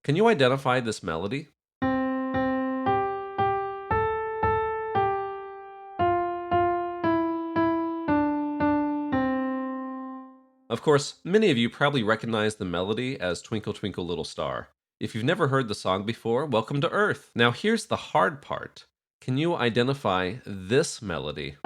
Can you identify this melody? Of course, many of you probably recognize the melody as Twinkle Twinkle Little Star. If you've never heard the song before, welcome to Earth. Now here's the hard part. Can you identify this melody?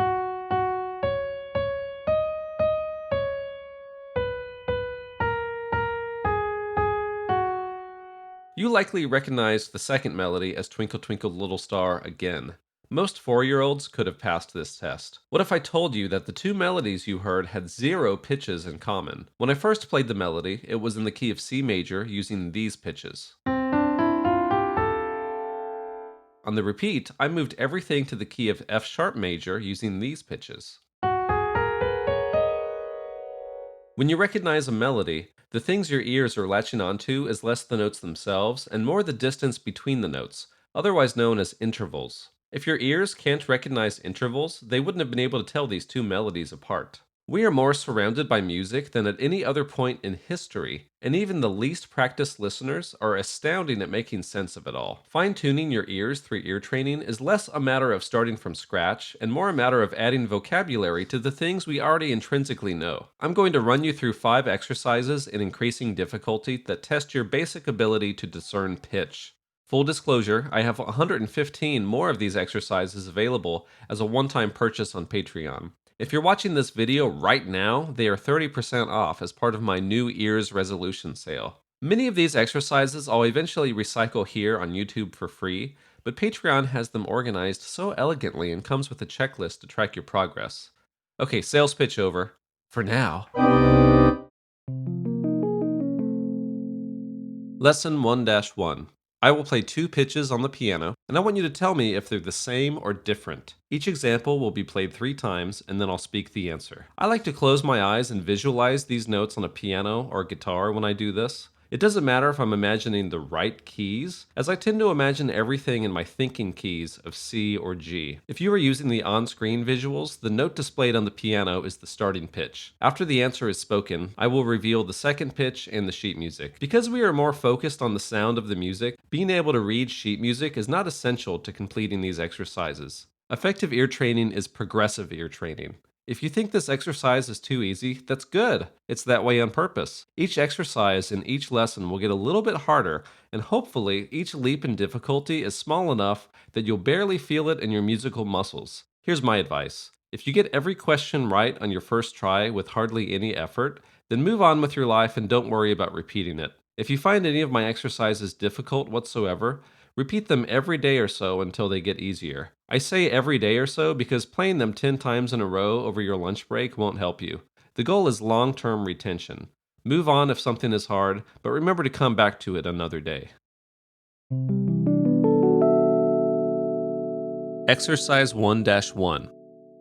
You likely recognize the second melody as Twinkle Twinkle Little Star again. Most 4-year-olds could have passed this test. What if I told you that the two melodies you heard had 0 pitches in common? When I first played the melody, it was in the key of C major using these pitches. On the repeat, I moved everything to the key of F sharp major using these pitches. When you recognize a melody, the things your ears are latching onto is less the notes themselves and more the distance between the notes, otherwise known as intervals. If your ears can't recognize intervals, they wouldn't have been able to tell these two melodies apart. We are more surrounded by music than at any other point in history, and even the least practiced listeners are astounding at making sense of it all. Fine-tuning your ears through ear training is less a matter of starting from scratch and more a matter of adding vocabulary to the things we already intrinsically know. I'm going to run you through 5 exercises in increasing difficulty that test your basic ability to discern pitch. Full disclosure, I have 115 more of these exercises available as a one-time purchase on Patreon. If you're watching this video right now, they are 30% off as part of my New Ears resolution sale. Many of these exercises I'll eventually recycle here on YouTube for free, but Patreon has them organized so elegantly and comes with a checklist to track your progress. Okay, sales pitch over. For now. Lesson 1-1. I will play 2 pitches on the piano, and I want you to tell me if they're the same or different. Each example will be played 3 times, and then I'll speak the answer. I like to close my eyes and visualize these notes on a piano or guitar when I do this. It doesn't matter if I'm imagining the right keys, as I tend to imagine everything in my thinking keys of C or G. If you are using the on-screen visuals, the note displayed on the piano is the starting pitch. After the answer is spoken, I will reveal the second pitch and the sheet music. Because we are more focused on the sound of the music, being able to read sheet music is not essential to completing these exercises. Effective ear training is progressive ear training. If you think this exercise is too easy, that's good. It's that way on purpose. Each exercise in each lesson will get a little bit harder, and hopefully each leap in difficulty is small enough that you'll barely feel it in your musical muscles. Here's my advice. If you get every question right on your first try with hardly any effort, then move on with your life and don't worry about repeating it. If you find any of my exercises difficult whatsoever, repeat them every day or so until they get easier. I say every day or so because playing them 10 times in a row over your lunch break won't help you. The goal is long-term retention. Move on if something is hard, but remember to come back to it another day. Exercise 1-1.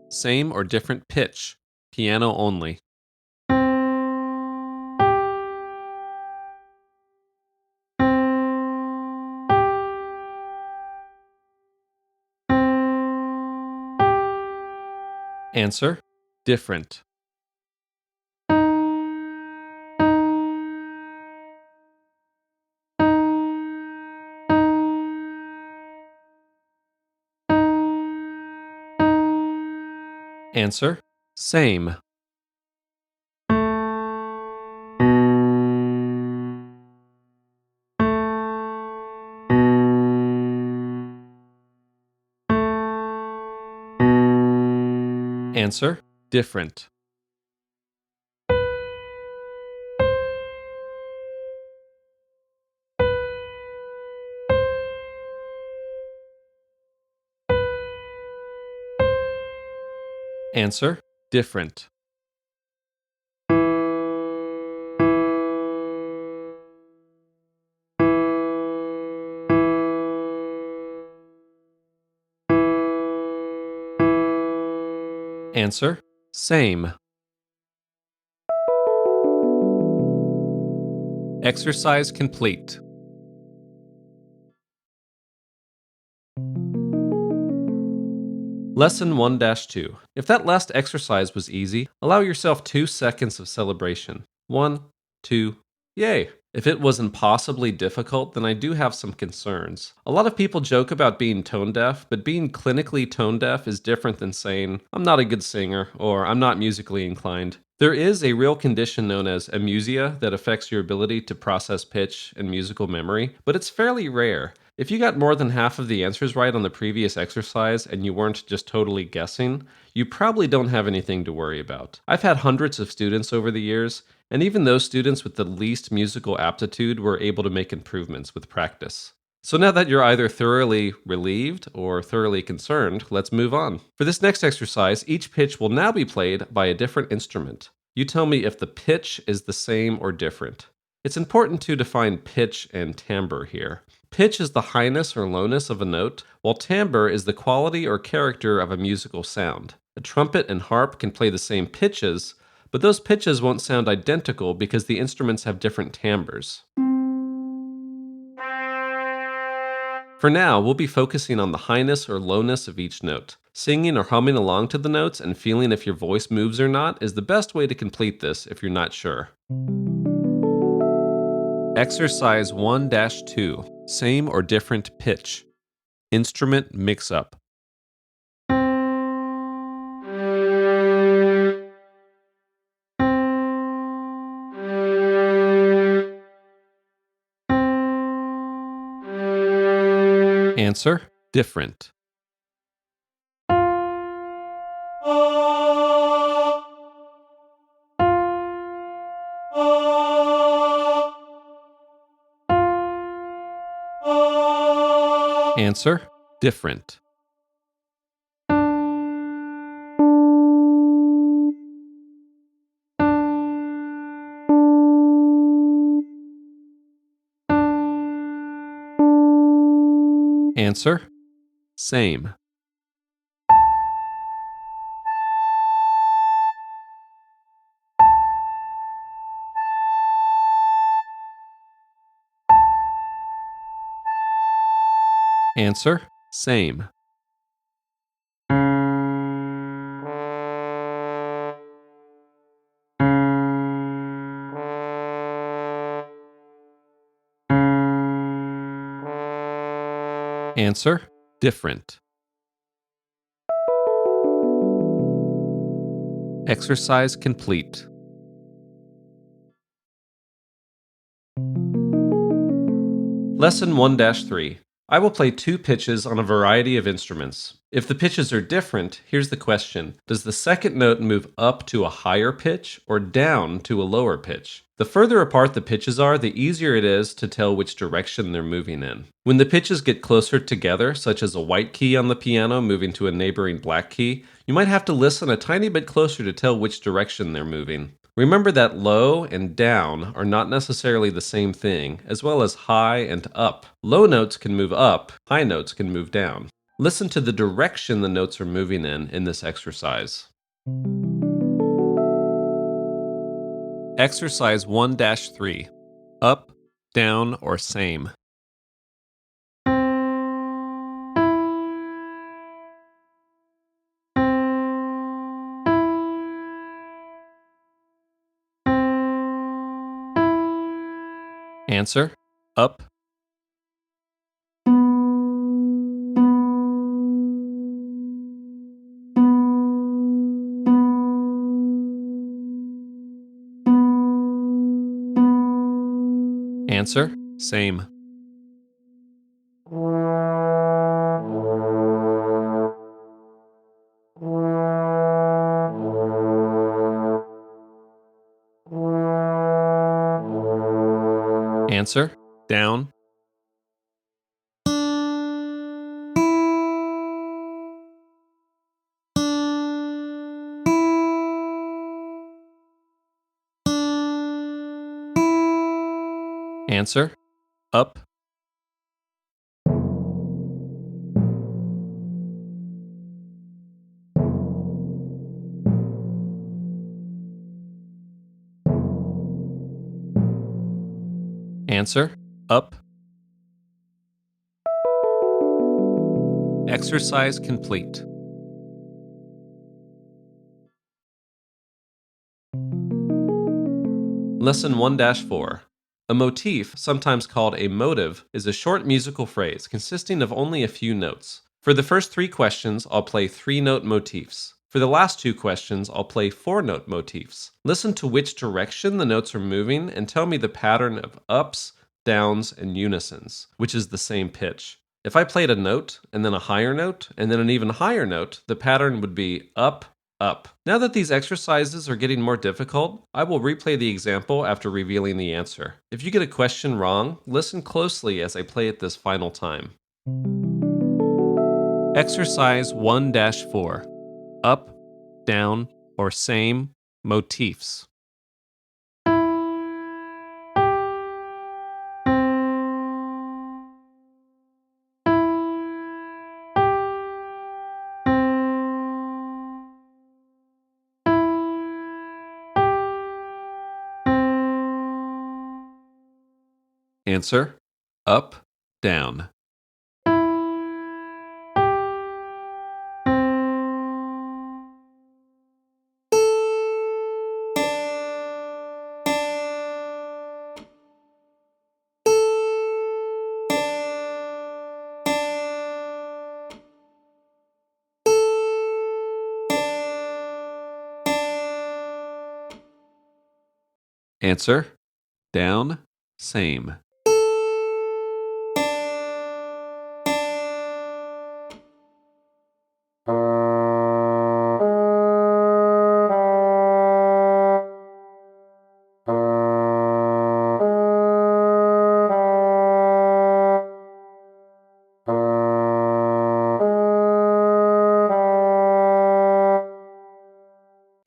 Same or different pitch. Piano only. Answer: different. Answer: same. Answer: different. Answer: different. Answer: same. Exercise complete. Lesson 1-2. If that last exercise was easy, allow yourself 2 seconds of celebration. 1, 2, yay! If it was impossibly difficult, then I do have some concerns. A lot of people joke about being tone deaf, but being clinically tone deaf is different than saying, I'm not a good singer, or I'm not musically inclined. There is a real condition known as amusia that affects your ability to process pitch and musical memory, but it's fairly rare. If you got more than half of the answers right on the previous exercise and you weren't just totally guessing, you probably don't have anything to worry about. I've had hundreds of students over the years, and even those students with the least musical aptitude were able to make improvements with practice. So now that you're either thoroughly relieved or thoroughly concerned, let's move on. For this next exercise, each pitch will now be played by a different instrument. You tell me if the pitch is the same or different. It's important to define pitch and timbre here. Pitch is the highness or lowness of a note, while timbre is the quality or character of a musical sound. A trumpet and harp can play the same pitches, but those pitches won't sound identical because the instruments have different timbres. For now, we'll be focusing on the highness or lowness of each note. Singing or humming along to the notes and feeling if your voice moves or not is the best way to complete this if you're not sure. Exercise 1-2. Same or different pitch. Instrument mix-up. Answer: different. Answer: different. Answer: same. Answer: same. Answer: different. Exercise complete. Lesson 1-3. I will play two pitches on a variety of instruments. If the pitches are different, here's the question. Does the second note move up to a higher pitch or down to a lower pitch? The further apart the pitches are, the easier it is to tell which direction they're moving in. When the pitches get closer together, such as a white key on the piano moving to a neighboring black key, you might have to listen a tiny bit closer to tell which direction they're moving. Remember that low and down are not necessarily the same thing, as well as high and up. Low notes can move up, high notes can move down. Listen to the direction the notes are moving in this exercise. Exercise 1-3. Up, down, or same. Answer: up. Answer: same. Answer: down. Answer: up. Answer: up. Exercise complete. Lesson 1-4. A motif, sometimes called a motive, is a short musical phrase consisting of only a few notes. For the first 3 questions, I'll play 3-note motifs. For the last 2 questions, I'll play 4-note motifs. Listen to which direction the notes are moving and tell me the pattern of ups, downs, and unisons, which is the same pitch. If I played a note, and then a higher note, and then an even higher note, the pattern would be up, up. Now that these exercises are getting more difficult, I will replay the example after revealing the answer. If you get a question wrong, listen closely as I play it this final time. Exercise 1-4. Up, down, or same motifs. Answer: up, down. Answer: down, same.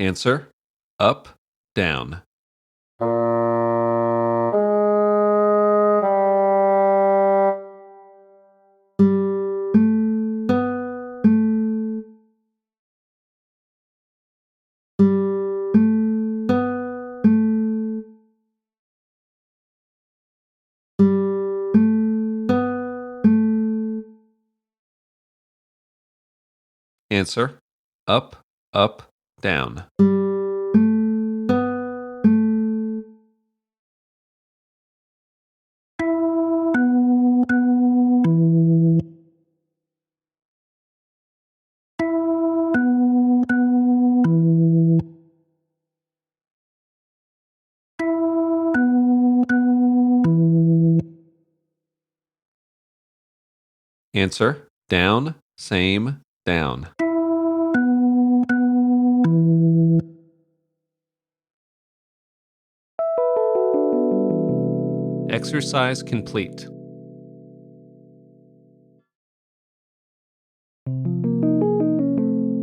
Answer: up, down. Answer: up, up, down. Answer: down, same, down. Exercise complete.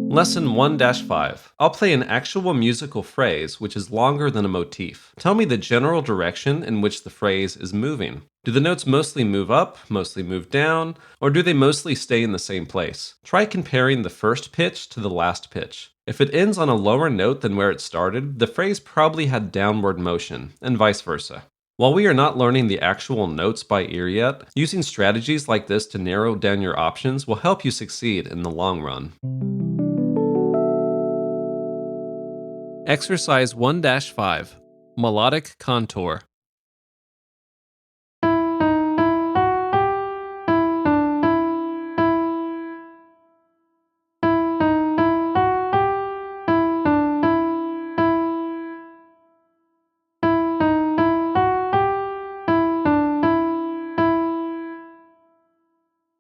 Lesson 1-5. I'll play an actual musical phrase which is longer than a motif. Tell me the general direction in which the phrase is moving. Do the notes mostly move up, mostly move down, or do they mostly stay in the same place? Try comparing the first pitch to the last pitch. If it ends on a lower note than where it started, the phrase probably had downward motion, and vice versa. While we are not learning the actual notes by ear yet, using strategies like this to narrow down your options will help you succeed in the long run. Exercise 1-5. Melodic contour.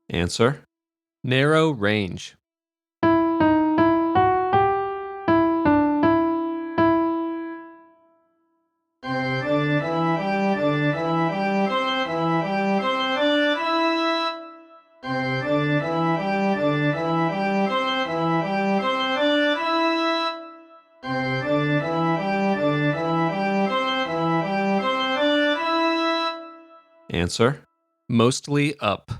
Answer: narrow range. Answer: mostly up.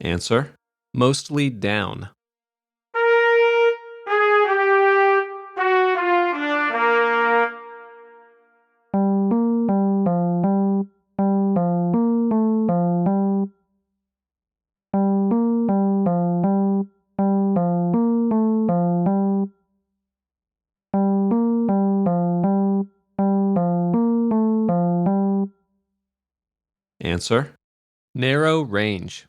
Answer: Mostly down. Answer: narrow range.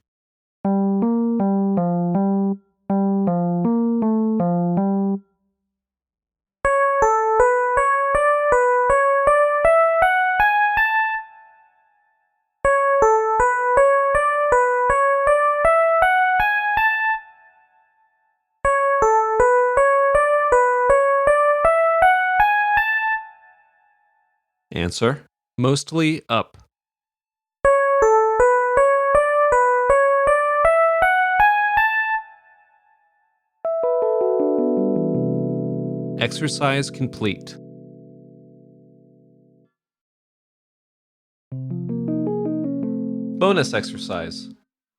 Answer: mostly up. Exercise complete. Bonus exercise.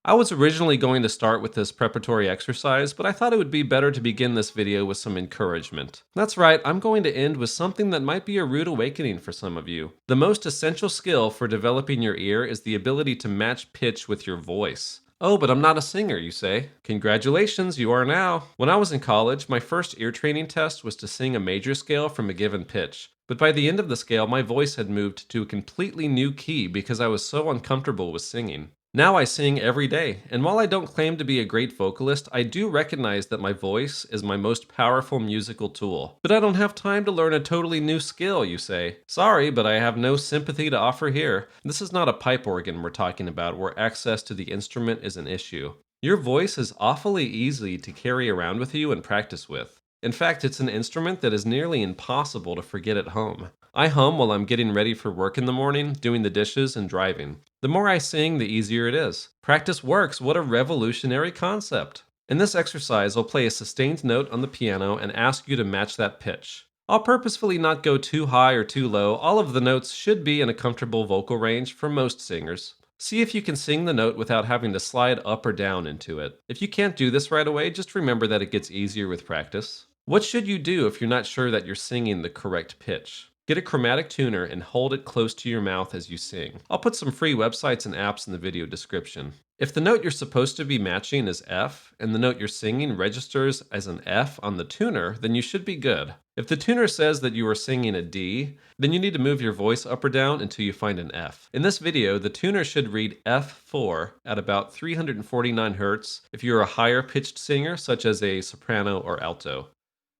I was originally going to start with this preparatory exercise, but I thought it would be better to begin this video with some encouragement. That's right, I'm going to end with something that might be a rude awakening for some of you. The most essential skill for developing your ear is the ability to match pitch with your voice. Oh, but I'm not a singer, you say? Congratulations, you are now. When I was in college, my first ear training test was to sing a major scale from a given pitch. But by the end of the scale, my voice had moved to a completely new key because I was so uncomfortable with singing. Now I sing every day, and while I don't claim to be a great vocalist, I do recognize that my voice is my most powerful musical tool. But I don't have time to learn a totally new skill, you say. Sorry, but I have no sympathy to offer here. This is not a pipe organ we're talking about where access to the instrument is an issue. Your voice is awfully easy to carry around with you and practice with. In fact, it's an instrument that is nearly impossible to forget at home. I hum while I'm getting ready for work in the morning, doing the dishes, and driving. The more I sing, the easier it is. Practice works. What a revolutionary concept. In this exercise, I'll play a sustained note on the piano and ask you to match that pitch. I'll purposefully not go too high or too low. All of the notes should be in a comfortable vocal range for most singers. See if you can sing the note without having to slide up or down into it. If you can't do this right away, just remember that it gets easier with practice. What should you do if you're not sure that you're singing the correct pitch? Get a chromatic tuner and hold it close to your mouth as you sing. I'll put some free websites and apps in the video description. If the note you're supposed to be matching is F, and the note you're singing registers as an F on the tuner, then you should be good. If the tuner says that you are singing a D, then you need to move your voice up or down until you find an F. In this video, the tuner should read F4 at about 349 Hz if you're a higher pitched singer, such as a soprano or alto.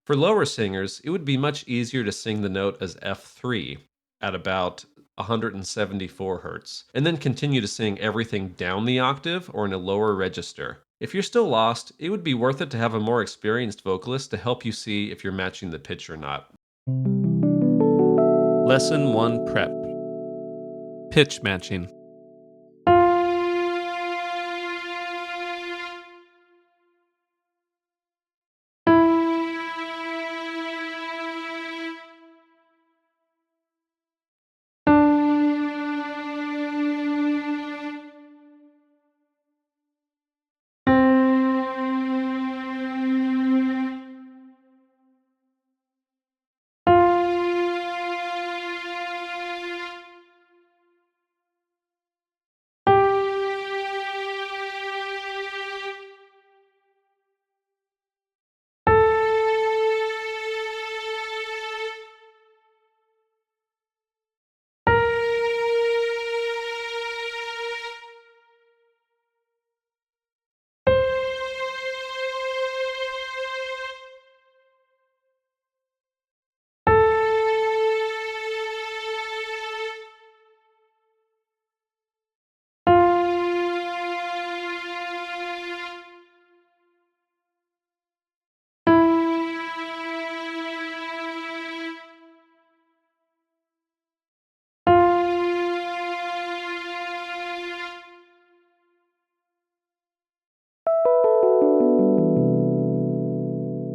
For lower singers, it would be much easier to sing the note as F3 at about 174 Hz, and then continue to sing everything down the octave or in a lower register. If you're still lost, it would be worth it to have a more experienced vocalist to help you see if you're matching the pitch or not. Lesson 1 Prep. Pitch matching.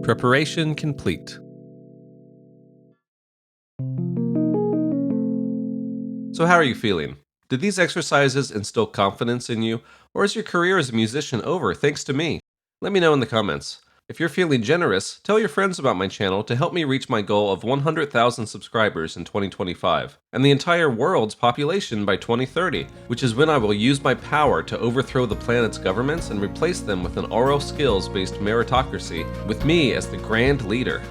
Preparation complete. So how are you feeling? Did these exercises instill confidence in you, or is your career as a musician over thanks to me? Let me know in the comments. If you're feeling generous, tell your friends about my channel to help me reach my goal of 100,000 subscribers in 2025, and the entire world's population by 2030, which is when I will use my power to overthrow the planet's governments and replace them with an oral skills-based meritocracy, with me as the grand leader.